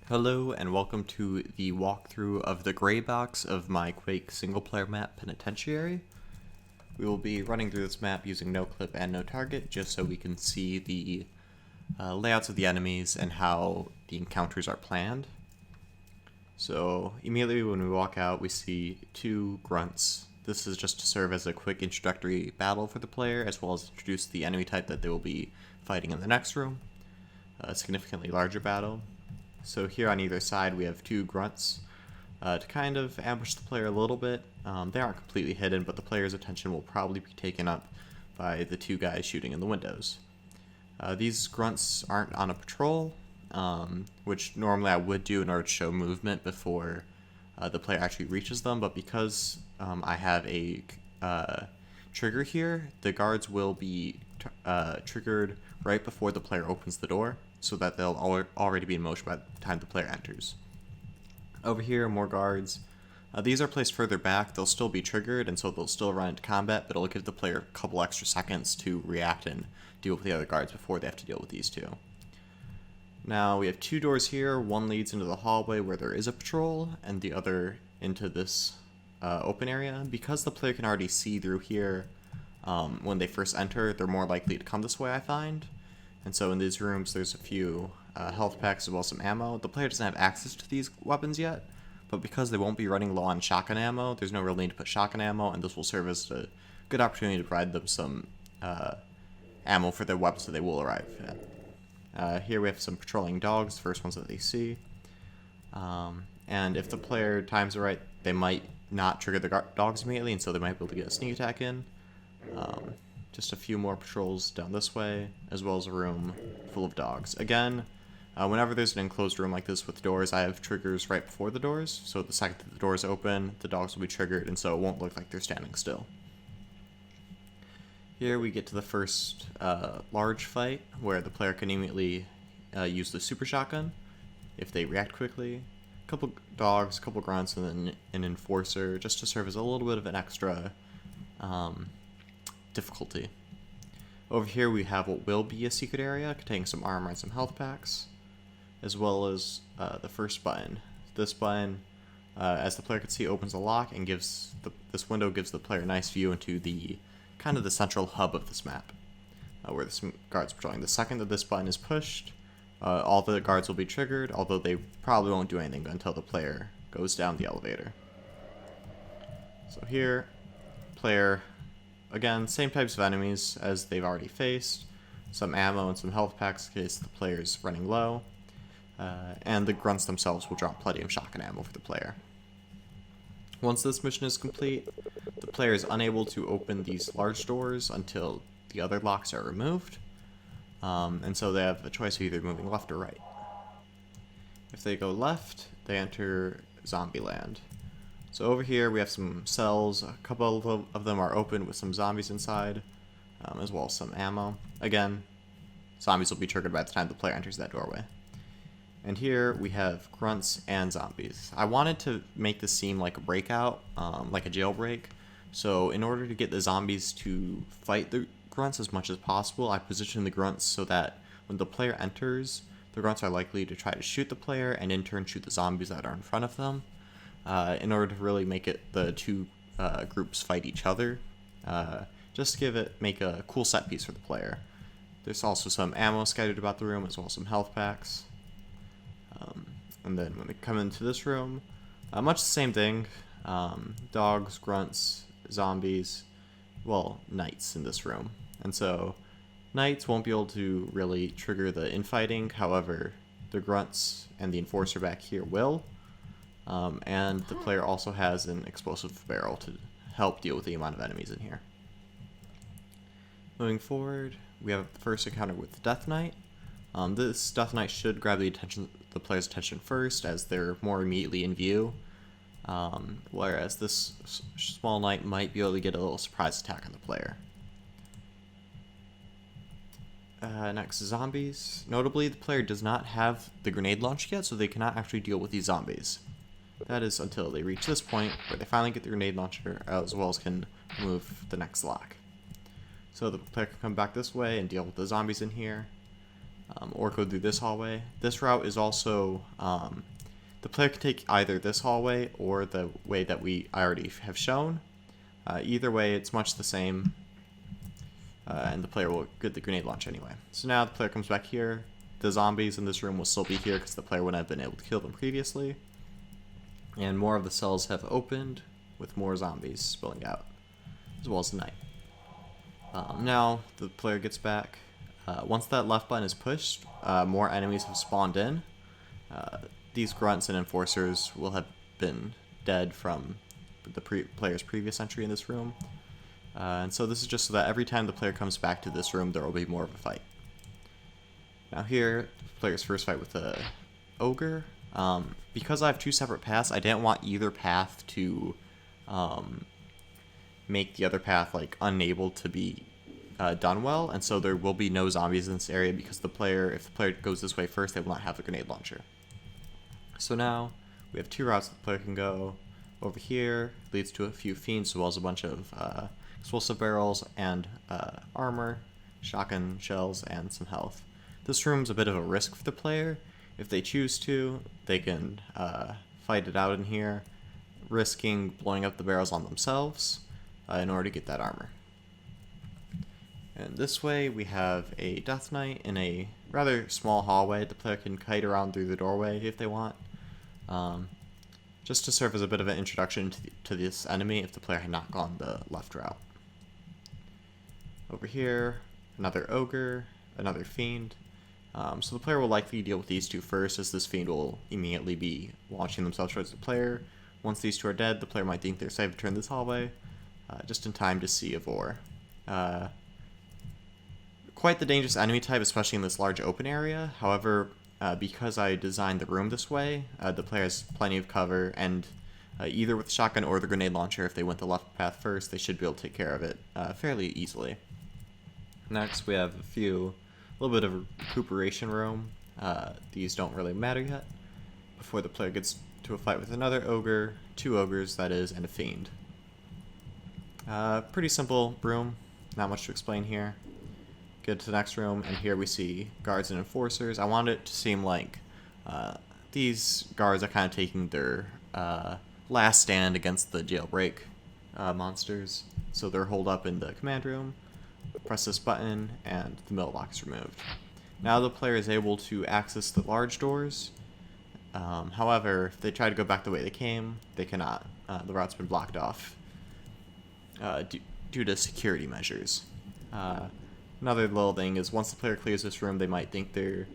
Hello and welcome to the walkthrough of the Greybox of my Quake single-player map, Penitentiary. We will be running through this map using no clip and no target, just so we can see the layouts of the enemies and how the encounters are planned. So immediately when we walk out, we see two grunts. This is just to serve as a quick introductory battle for the player, as well as introduce the enemy type that they will be fighting in the next room. A significantly larger battle. So here on either side we have two grunts to kind of ambush the player a little bit. They aren't completely hidden, but the player's attention will probably be taken up by the two guys shooting in the windows. These grunts aren't on a patrol, which normally I would do in order to show movement before the player actually reaches them, but because I have a trigger here, the guards will be triggered right before the player opens the door, so that they'll already be in motion by the time the player enters. Over here, more guards. These are placed further back. They'll still be triggered, and so they'll still run into combat, but it'll give the player a couple extra seconds to react and deal with the other guards before they have to deal with these two. Now, we have two doors here. One leads into the hallway where there is a patrol, and the other into this open area. Because the player can already see through here when they first enter, they're more likely to come this way, I find. And so in these rooms, there's a few health packs as well as some ammo. The player doesn't have access to these weapons yet, but because they won't be running low on shotgun ammo, there's no real need to put shotgun ammo, and this will serve as a good opportunity to provide them some ammo for their weapons that they will arrive at. Here we have some patrolling dogs, the first ones that they see. And if the player times it right, they might not trigger the dogs immediately, and so they might be able to get a sneak attack in. Just a few more patrols down this way, as well as a room full of dogs. Again, whenever there's an enclosed room like this with doors, I have triggers right before the doors, so the second that the doors open, the dogs will be triggered, and so it won't look like they're standing still. Here we get to the first large fight, where the player can immediately use the super shotgun if they react quickly. A couple dogs, a couple grunts, and then an enforcer, just to serve as a little bit of an extra difficulty. Over here we have what will be a secret area containing some armor and some health packs, as well as the first button. This button, as the player can see, opens a lock and this window gives the player a nice view into the kind of the central hub of this map, where there's some guards patrolling. The second that this button is pushed, all the guards will be triggered, although they probably won't do anything until the player goes down the elevator. So here, player, again, same types of enemies as they've already faced, some ammo and some health packs in case the player's running low, and the grunts themselves will drop plenty of shotgun ammo for the player. Once this mission is complete, the player is unable to open these large doors until the other locks are removed, and so they have a choice of either moving left or right. If they go left, they enter Zombieland. So over here we have some cells, a couple of them are open with some zombies inside, as well as some ammo. Again, zombies will be triggered by the time the player enters that doorway. And here we have grunts and zombies. I wanted to make this seem like a breakout, like a jailbreak, so in order to get the zombies to fight the grunts as much as possible, I positioned the grunts so that when the player enters, the grunts are likely to try to shoot the player and in turn shoot the zombies that are in front of them. In order to really make it the two groups fight each other, just to make a cool set piece for the player. There's also some ammo scattered about the room, as well as some health packs. And then when they come into this room, much the same thing. Dogs, grunts, zombies, well, knights in this room. And so knights won't be able to really trigger the infighting, however, the grunts and the enforcer back here will. And the player also has an explosive barrel to help deal with the amount of enemies in here. Moving forward, we have the first encounter with the Death Knight. This Death Knight should grab the player's attention first, as they're more immediately in view, whereas this small knight might be able to get a little surprise attack on the player. Next, zombies. Notably, the player does not have the grenade launch yet, so they cannot actually deal with these zombies. That is until they reach this point, where they finally get the grenade launcher, as well as can move the next lock. So the player can come back this way and deal with the zombies in here. or go through this hallway. This route is also, the player can take either this hallway or the way that I already have shown. Either way, it's much the same, and the player will get the grenade launch anyway. So now the player comes back here. The zombies in this room will still be here because the player wouldn't have been able to kill them previously. And more of the cells have opened with more zombies spilling out, as well as the night. Now the player gets back. Once that left button is pushed, more enemies have spawned in. These grunts and enforcers will have been dead from the player's previous entry in this room. And so this is just so that every time the player comes back to this room, there will be more of a fight. Now here, the player's first fight with the ogre. Because I have two separate paths, I didn't want either path to make the other path like unable to be done well, and so there will be no zombies in this area because if the player goes this way first, they will not have a grenade launcher. So now we have two routes the player can go. Over here leads to a few fiends as well as a bunch of explosive barrels and armor, shotgun shells, and some health. This room's a bit of a risk for the player. If they choose to, they can fight it out in here, risking blowing up the barrels on themselves in order to get that armor. And this way we have a Death Knight in a rather small hallway. The player can kite around through the doorway if they want, just to serve as a bit of an introduction to this enemy if the player had not gone the left route. Over here, another ogre, another fiend. So the player will likely deal with these two first, as this fiend will immediately be launching themselves towards the player. Once these two are dead, the player might think they're safe to turn this hallway, just in time to see Ivor. Quite the dangerous enemy type, especially in this large open area. However, because I designed the room this way, the player has plenty of cover, and either with the shotgun or the grenade launcher, if they went the left path first, they should be able to take care of it fairly easily. Next, we have a little bit of recuperation room. These don't really matter yet, before the player gets to a fight with another ogre, two ogres that is, and a fiend. Pretty simple room, not much to explain here. Get to the next room, and here we see guards and enforcers. I wanted it to seem like these guards are kind of taking their last stand against the jailbreak monsters. So they're holed up in the command room. Press this button, and the middle lock is removed. Now the player is able to access the large doors. However, if they try to go back the way they came, they cannot. The route's been blocked off due to security measures. Another little thing is once the player clears this room, they might think they're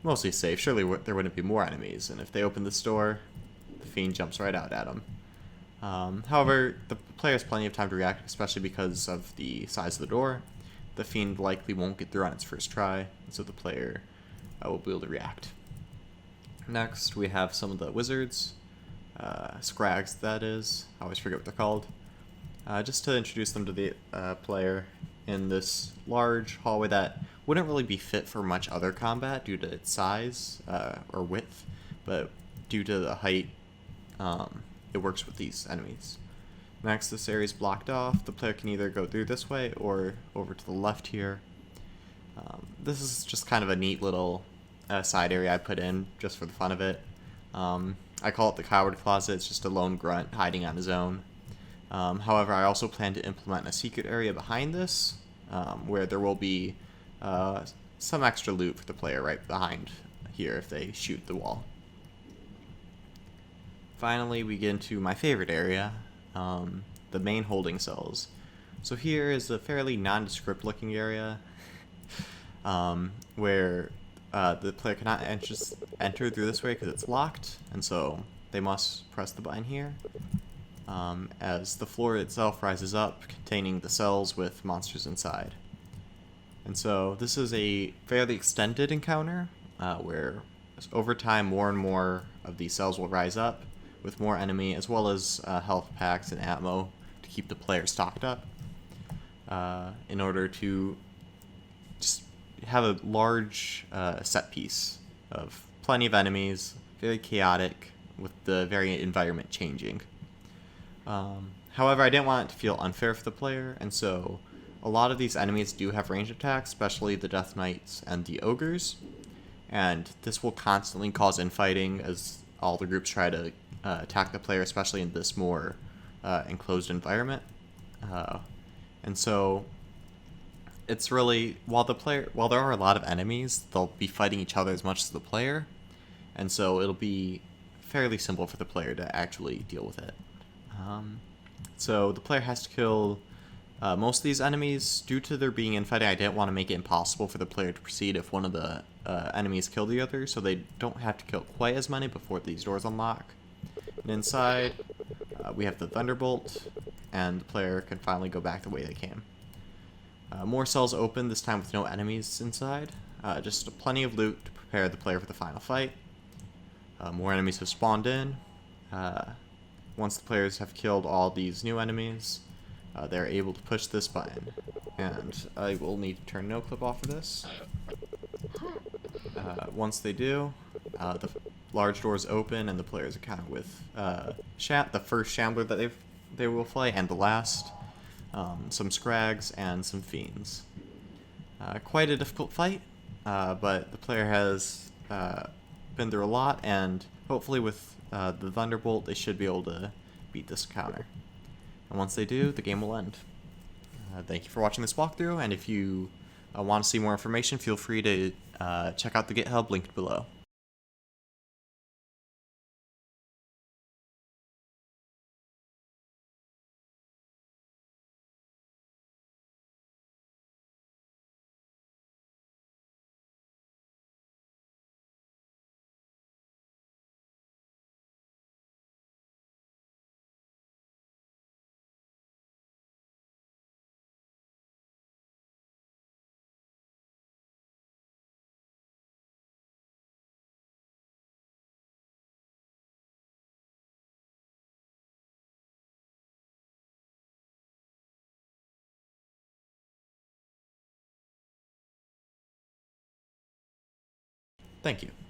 mostly safe. Surely there wouldn't be more enemies, and if they open this door, the fiend jumps right out at them. However, the player has plenty of time to react, especially because of the size of the door. The fiend likely won't get through on its first try, so the player will be able to react. Next, we have some of the wizards, scrags that is, I always forget what they're called. Just to introduce them to the player in this large hallway that wouldn't really be fit for much other combat due to its size or width, but due to the height, it works with these enemies. Next, this area is blocked off. The player can either go through this way or over to the left here. This is just kind of a neat little side area I put in just for the fun of it. I call it the coward closet. It's just a lone grunt hiding on his own. However, I also plan to implement a secret area behind this, where there will be some extra loot for the player right behind here if they shoot the wall. Finally, we get into my favorite area, the main holding cells. So here is a fairly nondescript looking area where the player cannot enter through this way because it's locked, and so they must press the button here. As the floor itself rises up, containing the cells with monsters inside. And so this is a fairly extended encounter, where over time more and more of these cells will rise up, with more enemy, as well as health packs and ammo to keep the player stocked up, in order to just have a large set piece of plenty of enemies, very chaotic, with the very environment changing. However, I didn't want it to feel unfair for the player, and so a lot of these enemies do have range attacks, especially the Death Knights and the Ogres, and this will constantly cause infighting as all the groups try to attack the player, especially in this more enclosed environment. And so it's really, while there are a lot of enemies, they'll be fighting each other as much as the player, and so it'll be fairly simple for the player to actually deal with it. So the player has to kill most of these enemies. Due to there being infighting, I didn't want to make it impossible for the player to proceed if one of the enemies killed the other, so they don't have to kill quite as many before these doors unlock. And inside, we have the Thunderbolt, and the player can finally go back the way they came. More cells open, this time with no enemies inside. Just plenty of loot to prepare the player for the final fight. More enemies have spawned in. Once the players have killed all these new enemies, they're able to push this button. And I will need to turn no clip off for this. Once they do, the large doors open and the players encounter with the first Shambler that they will fight, and the last, some Scrags, and some Fiends. Quite a difficult fight, but the player has been through a lot, and hopefully with the Thunderbolt they should be able to beat this encounter. And once they do, the game will end. Thank you for watching this walkthrough, and if you want to see more information, feel free to check out the GitHub linked below. Thank you.